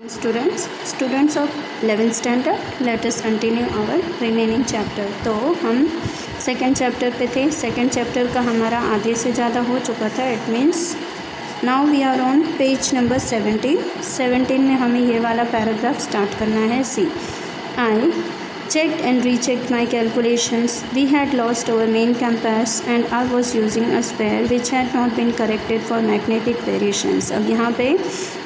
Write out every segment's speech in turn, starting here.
Students of 11th standard, let us continue our remaining chapter. तो हम second chapter पे थे। सेकेंड चैप्टर का हमारा आधे से ज़्यादा हो चुका था। It means now we are on page number 17 में हमें ये वाला पैराग्राफ स्टार्ट करना है। सी, आई checked and rechecked my calculations. We had lost our main compass and I was using a spare which had not been corrected for magnetic variations. अब यहाँ पे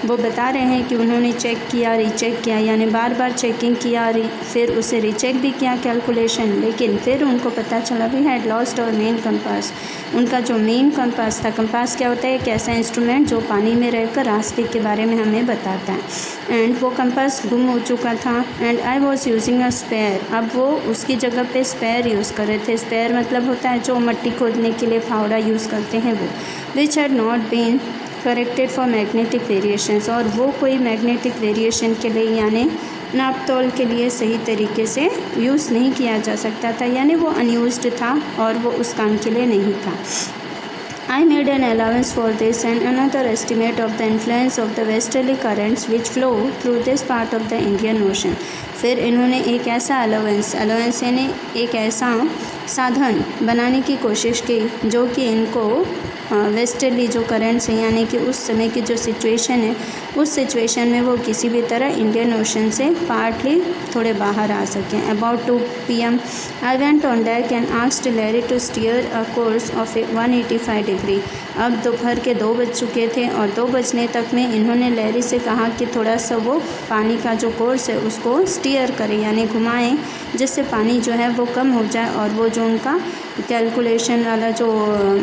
वो बता रहे हैं कि उन्होंने चेक किया, रीचेक किया, यानी बार बार चेकिंग किया, फिर उसे रीचेक भी किया कैलकुलेशन, लेकिन फिर उनको पता चला वी हैड लॉस्ट और मेन कंपास। उनका जो मेन कंपास था, कंपास क्या होता है, एक ऐसा इंस्ट्रूमेंट जो पानी में रहकर रास्ते के बारे में हमें बताता है, एंड वो कंपास गुम हो चुका था। And I was using a spare. अब वो उसकी जगह पे स्पेयर यूज़ कर रहे थे। स्पेयर मतलब होता है जो मट्टी खोदने के लिए फावड़ा यूज़ करते हैं वो, which had not been corrected for magnetic variations. और वो कोई मैग्नेटिक वेरिएशन के लिए यानी नाप तोल के लिए सही तरीके से यूज़ नहीं किया जा सकता था, यानी वो अनयूज्ड था और वो उस काम के लिए नहीं था। I made an allowance for this and another estimate of the influence of the westerly currents which flow through this part of the Indian Ocean. फिर इन्होंने एक ऐसा अलाउंस यानी एक ऐसा साधन बनाने की कोशिश की जो कि इनको वेस्टर्ली जो करंट्स हैं, यानी कि उस समय की जो सिचुएशन है, उस सिचुएशन में वो किसी भी तरह इंडियन ओशन से पार्टली थोड़े बाहर आ सकें। About 2 PM I went on deck and asked Larry to steer a course of 185 degree. अब दोपहर के 2 बज चुके थे और 2 बजने तक में इन्होंने लैरी से कहा कि थोड़ा सा वो पानी का जो कोर्स है उसको स्टीयर करें, यानी घुमाएं, जिससे पानी जो है वो कम हो जाए और वो जो उनका कैलकुलेशन वाला जो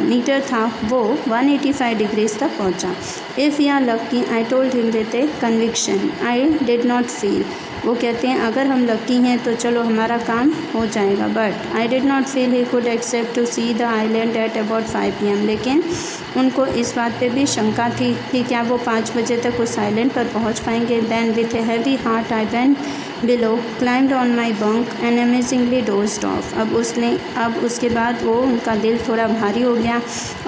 मीटर था वो 185 डिग्रीज तक पहुंचा। If you are lucky, I told him with a conviction I did not feel. वो कहते हैं अगर हम लकी हैं तो चलो हमारा काम हो जाएगा, but I did not feel he could accept to see the island at about 5 PM। लेकिन उनको इस बात पे भी शंका थी कि क्या वो 5 बजे तक उस आइलैंड पर पहुंच पाएंगे। Then with a heavy heart I went below, climbed on my bunk and amazingly dozed off. अब उसके बाद वो उनका दिल थोड़ा भारी हो गया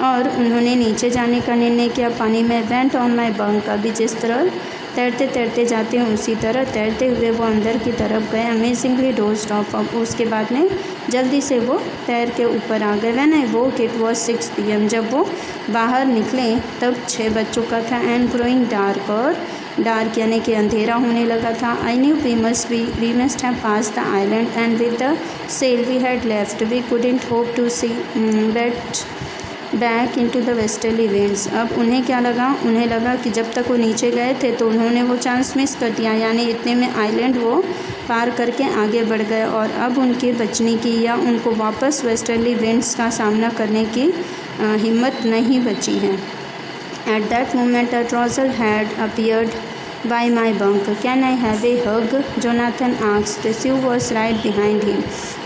और उन्होंने नीचे जाने का निर्णय किया पानी में। वेंट ऑन माई बंक, अभी जिस तरह तैरते तैरते जाते हैं उसी तरह तैरते हुए वो अंदर की तरफ गए। अमेजिंगली डोज्ड ऑफ, अब उसके बाद में जल्दी से वो तैर के ऊपर आ गए। When I woke it was 6 PM। जब वो बाहर निकले तब 6 बज चुका था। एंड ग्रोइंग डार्क, और डार्क यानी कि अंधेरा होने लगा था। I knew we must have pass the island and with the sail we had left we couldn't hope to see back into the westerly winds. अब उन्हें क्या लगा, उन्हें लगा कि जब तक वो नीचे गए थे तो उन्होंने वो चांस मिस कर दिया, यानी इतने में आइलैंड वो पार करके आगे बढ़ गए और अब उनके बचने की या उनको वापस वेस्टर्ली विंड्स का सामना करने की हिम्मत नहीं बची है। At that moment, a trouser had appeared by my bunk. Can I have a hug? Jonathan asked. Sue was right behind him.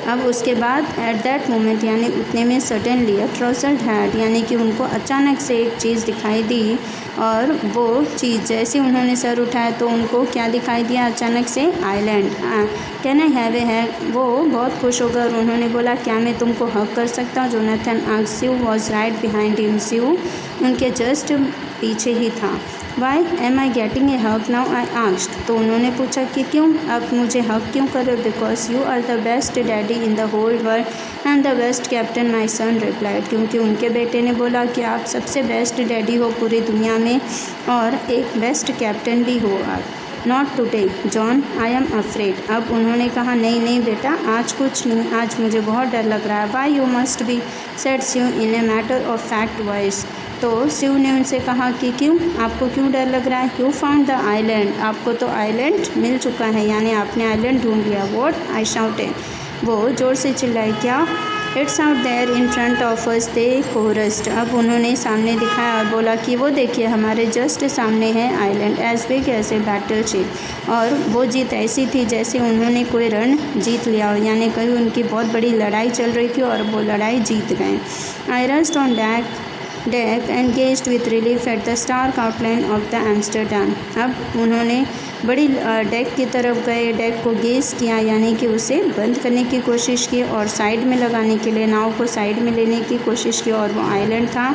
अब उसके बाद at that moment यानी उतने में suddenly a trouser had यानी कि उनको अचानक से एक चीज़ दिखाई दी और वो चीज़ जैसे उन्होंने सर उठाया तो उनको क्या दिखाई दिया अचानक से, island. Can I have a hug, वो बहुत खुश हो गए और उन्होंने बोला क्या मैं तुमको हक कर सकता हूँ। Jonathan asked. Sue was right behind him, Sue उनके जस्ट पीछे ही था। Why am I getting a hug now, I asked. तो उन्होंने पूछा कि क्यों, अब मुझे हक क्यों कर रहे हो। Because you are the best daddy in the whole world and the best captain, my son replied. क्योंकि उनके बेटे ने बोला कि आप सबसे बेस्ट डैडी हो पूरी दुनिया में और एक बेस्ट कैप्टन भी हो आप। Not today John, I am afraid. अब उन्होंने कहा नहीं नहीं बेटा, आज कुछ नहीं, आज मुझे बहुत डर लग रहा है। Why you must be, said Sue in a matter of fact voice. तो शिव ने उनसे कहा कि क्यों, आपको क्यों डर लग रहा है। यू फाउंड द आइलैंड, आपको तो आइलैंड मिल चुका है, यानी आपने आइलैंड ढूंढ लिया। वॉट, आई शाउटेड, वो ज़ोर से चिल्लाई। क्या, it's out there in front of us, they chorused. अब उन्होंने सामने दिखाया और बोला कि वो देखिए हमारे जस्ट सामने है island, as big as a battleship. और वो जीत ऐसी थी जैसे उन्होंने कोई रण जीत लिया हो, यानी कहीं उनकी बहुत बड़ी लड़ाई चल रही थी और वो लड़ाई जीत गए। आई rushed on deck and gazed with relief at the stark outline of the Amsterdam। अब उन्होंने बड़ी डेक की तरफ गए, डेक को गेज किया यानी कि उसे बंद करने की कोशिश की और साइड में लगाने के लिए नाव को साइड में लेने की कोशिश की और वो आइलैंड था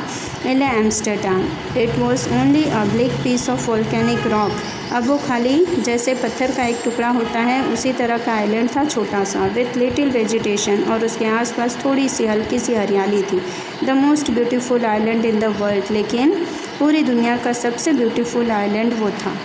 Ile Amsterdam. It was only a black piece of volcanic rock. अब वो खाली जैसे पत्थर का एक टुकड़ा होता है उसी तरह का आइलैंड था, छोटा सा, विथ लिटिल वेजिटेशन, और उसके आसपास थोड़ी सी हल्की सी हरियाली थी। The most beautiful island in the world, लेकिन पूरी दुनिया का सबसे ब्यूटीफुल आइलैंड वो था।